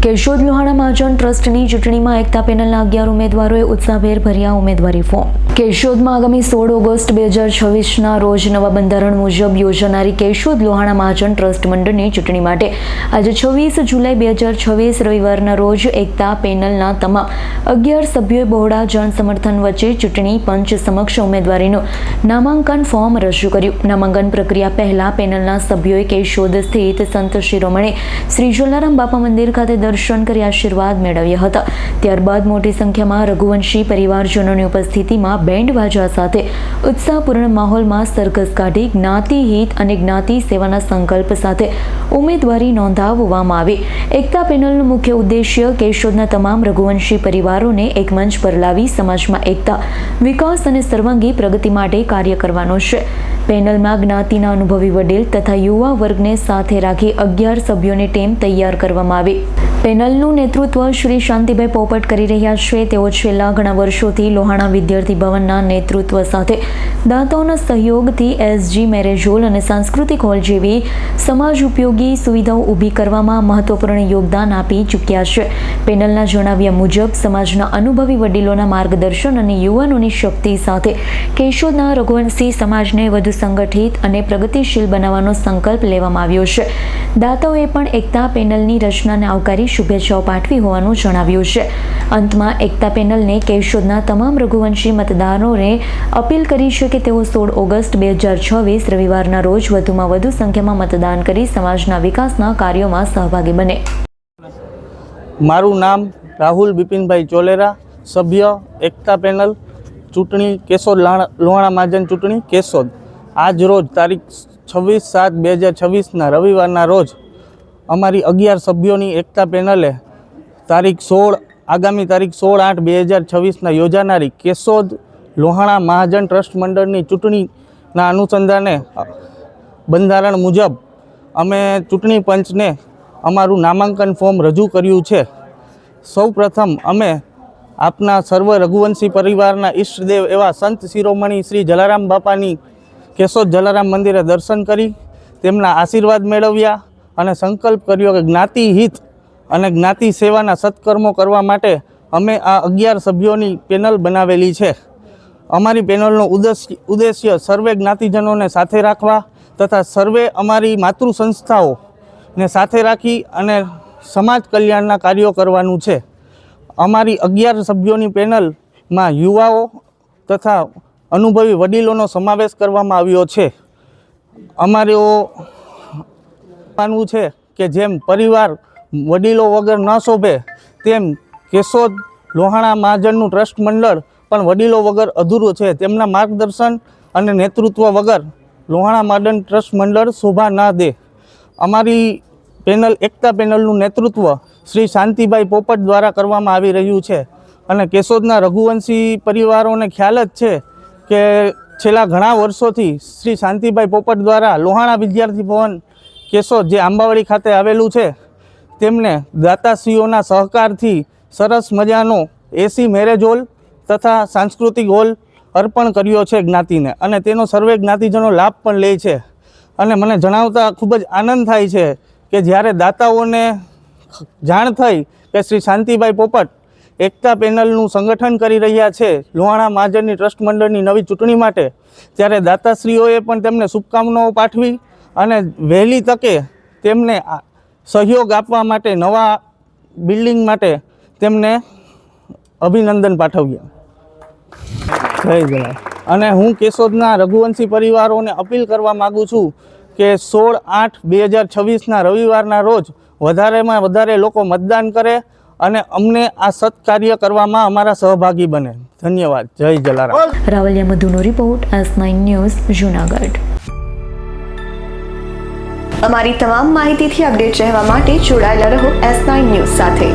કેશોદ લોહાણા મહાજન ટ્રસ્ટની ચૂંટણીમાં એકતા પેનલના 11 ઉમેદવારોએ ઉત્સાહભેર ભર્યા ઉમેદવારી ફોર્મ। કેશોદમાં આગામી 16 ઓગસ્ટ 2026ના રોજ નવા બંધારણ મુજબ યોજાનારી કેશોદ લોહાણા મહાજન ટ્રસ્ટ મંડળની ચૂંટણી માટે આજે 26 જુલાઈ 2026 રવિવારના રોજ એકતા પેનલના તમામ 11 સભ્યોએ બહોળા જનસમર્થન વચ્ચે ચૂંટણી પંચ સમક્ષ ઉમેદવારીનું નામાંકન ફોર્મ રજૂ કર્યું। નામાંકન પ્રક્રિયા પહેલા પેનલના સભ્યોએ કેશોદ સ્થિત સંત શિરોમણી શ્રી જલારામ બાપા મંદિર ખાતે દર્શન કરી આશીર્વાદ મેળવ્યા હતા। ત્યારબાદ મોટી સંખ્યામાં રઘુવંશી પરિવારજનોની ઉપસ્થિતિમાં બેન્ડ બાજા સાથે ઉત્સાહપૂર્ણ માહોલમાં સરઘસ કાઢી જ્ઞાતિ હિત અને જ્ઞાતિ સેવાના સંકલ્પ સાથે ઉમેદવારી નોંધાવવામાં આવી। એકતા પેનલનો મુખ્ય ઉદ્દેશ્ય કેશોદના તમામ રઘુવંશી પરિવારોને એક મંચ પર લાવી સમાજમાં એકતા, વિકાસ અને સર્વાંગી પ્રગતિ માટે કાર્ય કરવાનો છે। પેનલમાં જ્ઞાતિના અનુભવી વડીલ તથા યુવા વર્ગને સાથે રાખી 11 સભ્યોની ટીમ તૈયાર કરવામાં આવી। પેનલનું નેતૃત્વ શ્રી શાંતિભાઈ પોપટ કરી રહ્યા છે। તેઓ છેલ્લા ઘણા વર્ષોથી લોહાણા વિદ્યાર્થી ભવનના નેતૃત્વ સાથે દાતાઓના સહયોગથી એસજી મેરેજ હોલ અને સાંસ્કૃતિક હોલ જેવી સમાજ ઉપયોગી સુવિધાઓ ઊભી કરવામાં મહત્વપૂર્ણ યોગદાન આપી ચૂક્યા છે। પેનલના જણાવ્યા મુજબ સમાજના અનુભવી વડીલોના માર્ગદર્શન અને યુવાનોની શક્તિ સાથે કેશોદના રઘુવંશી સમાજને વધુ સંગઠિત અને પ્રગતિશીલ બનાવવાનો સંકલ્પ લેવામાં આવ્યો છે। દાતાઓએ પણ એકતા પેનલની રચનાને આવકારી શુભેચ્છાઓ પાઠવી હોવાનું જણાવ્યું છે। અંતમાં એકતા પેનલને કેશોદના તમામ રઘુવંશી મતદારોને અપીલ કરી છે કે તેઓ 16 ઓગસ્ટ 2026 રવિવારના રોજ વધુમાં વધુ સંખ્યામાં મતદાન કરી સમાજના વિકાસના કાર્યોમાં સહભાગી બને। મારું નામ રાહુલ બિપિનભાઈ ચોલેરા, સભ્ય એકતા પેનલ ચૂંટણી કેશોદ લોહાણા મહાજન ચૂંટણી કેશોદ। આજ રોજ તારીખ 26/7/2026ના રવિવારના રોજ અમારી 11 સભ્યોની એકતા પેનલે આગામી તારીખ 16/8/2026ના યોજાનારી કેશોદ લોહાણા મહાજન ટ્રસ્ટ મંડળની ચૂંટણીના અનુસંધાને બંધારણ મુજબ અમે ચૂંટણી પંચને અમારું નામાંકન ફોર્મ રજૂ કર્યું છે। સૌ પ્રથમ અમે આપના સર્વ રઘુવંશી પરિવારના ઈષ્ટદેવ એવા સંત શિરોમણી શ્રી જલારામ બાપાની કેશોદ જલારામ મંદિરે દર્શન કરી તેમના આશીર્વાદ મેળવ્યા અને સંકલ્પ કર્યો કે જ્ઞાતિ હિત અને જ્ઞાતિ સેવાના સત્કર્મો કરવા માટે અમે આ 11 સભ્યોની પેનલ બનાવેલી છે। અમારી પેનલનો ઉદ્દેશ્ય સર્વે જ્ઞાતિજનોને સાથે રાખવા તથા સર્વે અમારી માતૃ સંસ્થાઓને સાથે રાખી અને સમાજ કલ્યાણના કાર્યો કરવાનું છે। અમારી 11 સભ્યોની પેનલમાં યુવાઓ તથા અનુભવી વડીલોનો સમાવેશ કરવામાં આવ્યો છે। અમારે માનવું છે કે જેમ પરિવાર વડીલો વગર ન શોભે તેમ કેશોદ લોહાણા મહાજનનું ટ્રસ્ટ મંડળ પણ વડીલો વગર અધૂરું છે। તેમના માર્ગદર્શન અને નેતૃત્વ વગર લોહાણા મહાજન ટ્રસ્ટ મંડળ શોભા ન દે। અમારી પેનલ એકતા પેનલનું નેતૃત્વ શ્રી શાંતિભાઈ પોપટ દ્વારા કરવામાં આવી રહ્યું છે અને કેશોદના રઘુવંશી પરિવારોને ખ્યાલ જ છે કે છેલ્લા ઘણા વર્ષોથી શ્રી શાંતિભાઈ પોપટ દ્વારા લોહાણા વિદ્યાર્થી ભવન કેશોદ જે આંબાવાડી ખાતે આવેલું છે તેમને દાતાશ્રીઓના સહકારથી સરસ મજાનો એસી મેરેજ હોલ તથા સાંસ્કૃતિક હોલ અર્પણ કર્યો છે જ્ઞાતિને અને તેનો સર્વે જ્ઞાતિજનો લાભ પણ લે છે। અને મને જણાવતા ખૂબ જ આનંદ થાય છે કે જ્યારે દાતાઓને જાણ થઈ કે શ્રી શાંતિભાઈ પોપટ એકતા પેનલનું સંગઠન કરી રહ્યા છે લોહાણા મહાજનની ટ્રસ્ટ મંડળની નવી ચૂંટણી માટે, ત્યારે દાતાશ્રીઓએ પણ તેમને શુભકામનાઓ પાઠવી અને વહેલી તકે તેમને સહયોગ આપવા માટે નવા બિલ્ડિંગ માટે તેમને અભિનંદન પાઠવ્યા। જય જલારામ। અને હું કેશોદના રઘુવંશી પરિવારોને અપીલ કરવા માગું છું કે 16/8/2026ના રવિવારના રોજ વધારેમાં વધારે લોકો મતદાન કરે અને અમને આ સત્કાર્ય કરવામાં અમારા સહભાગી બને। ધન્યવાદ। જય જલારામ। રાવલિયા મધુનો રિપોર્ટ, S9 ન્યૂઝ, જૂનાગઢ। અમારી તમામ માહિતીથી અપડેટ રહેવા માટે જોડાયેલા રહો S9 ન્યૂઝ સાથે।